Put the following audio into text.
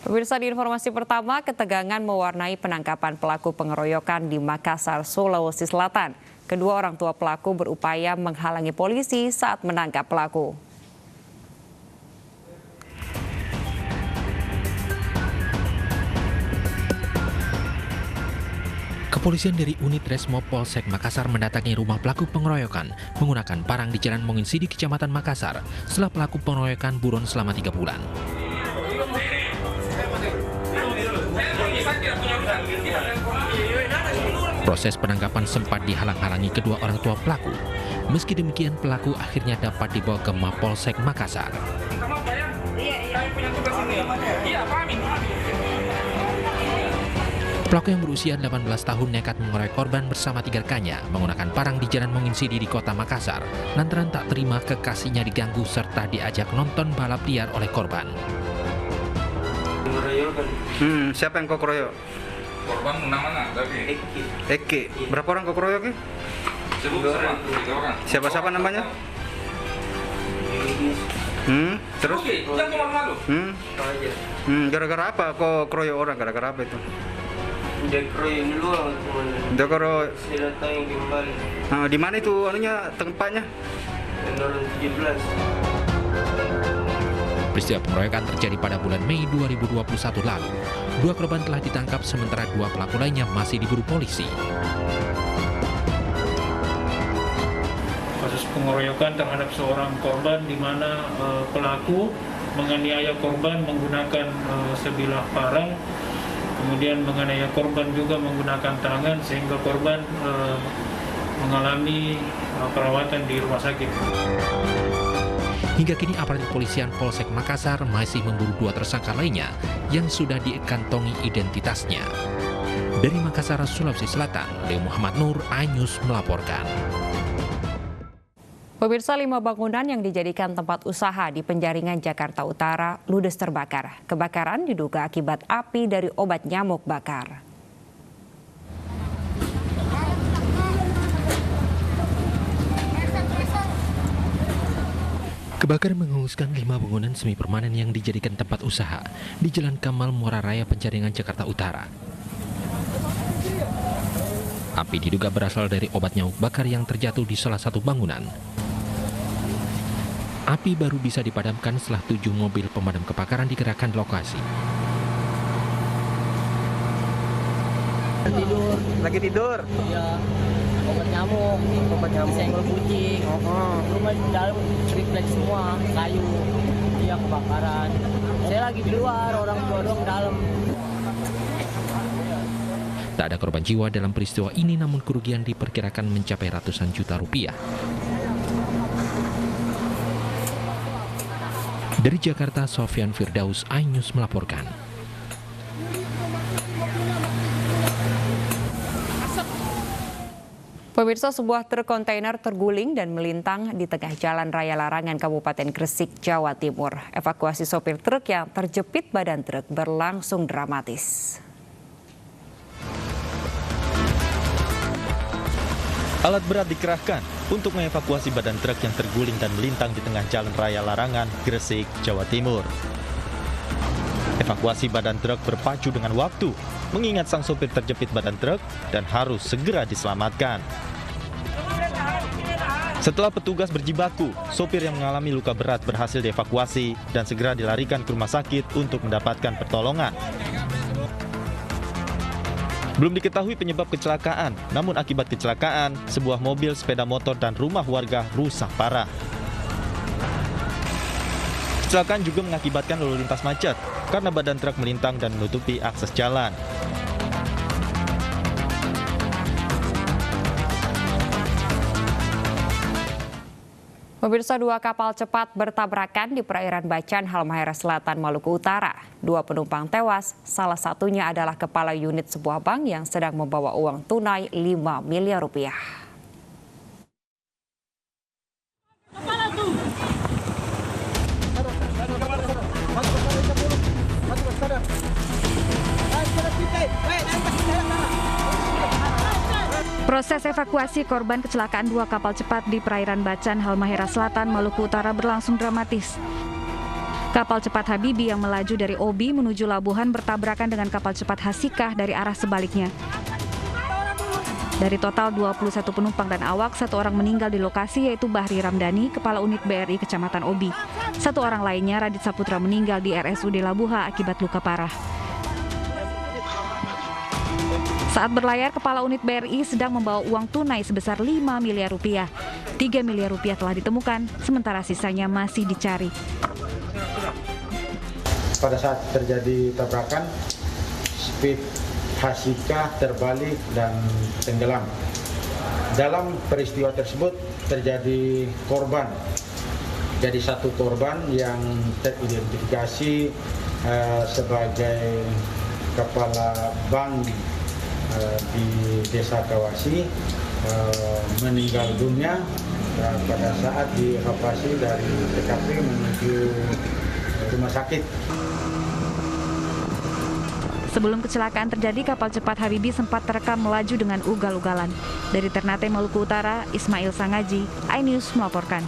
Pemirsa, di informasi pertama, ketegangan mewarnai penangkapan pelaku pengeroyokan di Makassar, Sulawesi Selatan. Kedua orang tua pelaku berupaya menghalangi polisi saat menangkap pelaku. Kepolisian dari unit Resmo Polsek Makassar mendatangi rumah pelaku pengeroyokan menggunakan parang di Jalan Monginsidi, Kecamatan Makassar, setelah pelaku pengeroyokan buron selama 3 bulan. Proses penangkapan sempat dihalang-halangi kedua orang tua pelaku. Meski demikian, pelaku akhirnya dapat dibawa ke Mapolsek Makassar. Pelaku yang berusia 18 tahun nekat mengeroyok korban bersama 3 rekannya menggunakan parang di Jalan Monginsidi di Kota Makassar lantaran tak terima kekasihnya diganggu serta diajak nonton balap liar oleh korban. Siapa yang kau keroyok? Korban namanya tapi Eki. Berapa orang kau keroyok? sebut sama 3 orang. Siapa namanya? Terus? Oke, jangan malu-malu. Gara-gara apa kau keroyok orang? Gara-gara apa itu? Udah keroyok dulu, Udah keroyok. saya datang kembali Di mana itu anunya tempatnya? Kendaraan 17. Peristiwa pengeroyokan terjadi pada bulan Mei 2021 lalu. 2 korban telah ditangkap sementara 2 pelaku lainnya masih diburu polisi. Kasus pengeroyokan terhadap seorang korban di mana pelaku menganiaya korban menggunakan sebilah parang, kemudian menganiaya korban juga menggunakan tangan sehingga korban mengalami perawatan di rumah sakit. Hingga kini aparat kepolisian Polsek Makassar masih memburu 2 tersangka lainnya yang sudah dikantongi identitasnya. Dari Makassar, Sulawesi Selatan, Leo Muhammad Nur, iNews melaporkan. Pemirsa, 5 bangunan yang dijadikan tempat usaha di Penjaringan, Jakarta Utara ludes terbakar. Kebakaran diduga akibat api dari obat nyamuk bakar. Kebakaran menghanguskan 5 bangunan semi permanen yang dijadikan tempat usaha di Jalan Kamal Muara Raya, Penjaringan, Jakarta Utara. Api diduga berasal dari obat nyamuk bakar yang terjatuh di salah satu bangunan. Api baru bisa dipadamkan setelah 7 mobil pemadam kebakaran dikerahkan di lokasi. Lagi tidur? Ya, obat nyamuk, disenggol kucing. Rumah di dalam triplek semua, kayu, iya kebakaran. Saya lagi di luar, orang tua doang dalam. Tak ada korban jiwa dalam peristiwa ini, namun kerugian diperkirakan mencapai ratusan juta rupiah. Dari Jakarta, Sofyan Firdaus, iNews melaporkan. Pemirsa, sebuah truk kontainer terguling dan melintang di tengah Jalan Raya Larangan, Kabupaten Gresik, Jawa Timur. Evakuasi sopir truk yang terjepit badan truk berlangsung dramatis. Alat berat dikerahkan untuk mengevakuasi badan truk yang terguling dan melintang di tengah Jalan Raya Larangan, Gresik, Jawa Timur. Evakuasi badan truk berpacu dengan waktu, mengingat sang sopir terjepit badan truk dan harus segera diselamatkan. Setelah petugas berjibaku, sopir yang mengalami luka berat berhasil dievakuasi dan segera dilarikan ke rumah sakit untuk mendapatkan pertolongan. Belum diketahui penyebab kecelakaan, namun akibat kecelakaan, sebuah mobil, sepeda motor, dan rumah warga rusak parah. Kecelakaan juga mengakibatkan lalu lintas macet karena badan truk melintang dan menutupi akses jalan. Pemirsa, 2 kapal cepat bertabrakan di perairan Bacan, Halmahera Selatan, Maluku Utara. 2 penumpang tewas, salah satunya adalah kepala unit sebuah bank yang sedang membawa uang tunai 5 miliar rupiah. Proses evakuasi korban kecelakaan 2 kapal cepat di perairan Bacan, Halmahera Selatan, Maluku Utara berlangsung dramatis. Kapal cepat Habibi yang melaju dari Obi menuju Labuhan bertabrakan dengan kapal cepat Hasikah dari arah sebaliknya. Dari total 21 penumpang dan awak, 1 orang meninggal di lokasi yaitu Bahri Ramdhani, Kepala Unit BRI Kecamatan Obi. 1 orang lainnya, Radit Saputra, meninggal di RSUD Labuha akibat luka parah. Saat berlayar, Kepala Unit BRI sedang membawa uang tunai sebesar 5 miliar rupiah. 3 miliar rupiah telah ditemukan, sementara sisanya masih dicari. Pada saat terjadi tabrakan, speed Hasikah terbalik dan tenggelam. Dalam peristiwa tersebut terjadi korban. Jadi 1 korban yang teridentifikasi sebagai kepala bank di Desa Kawasi meninggal dunia pada saat dievakuasi dari TKP menuju rumah sakit. Sebelum kecelakaan terjadi, kapal cepat Habibi sempat terekam melaju dengan ugal-ugalan. Dari Ternate, Maluku Utara, Ismail Sangaji, iNews melaporkan.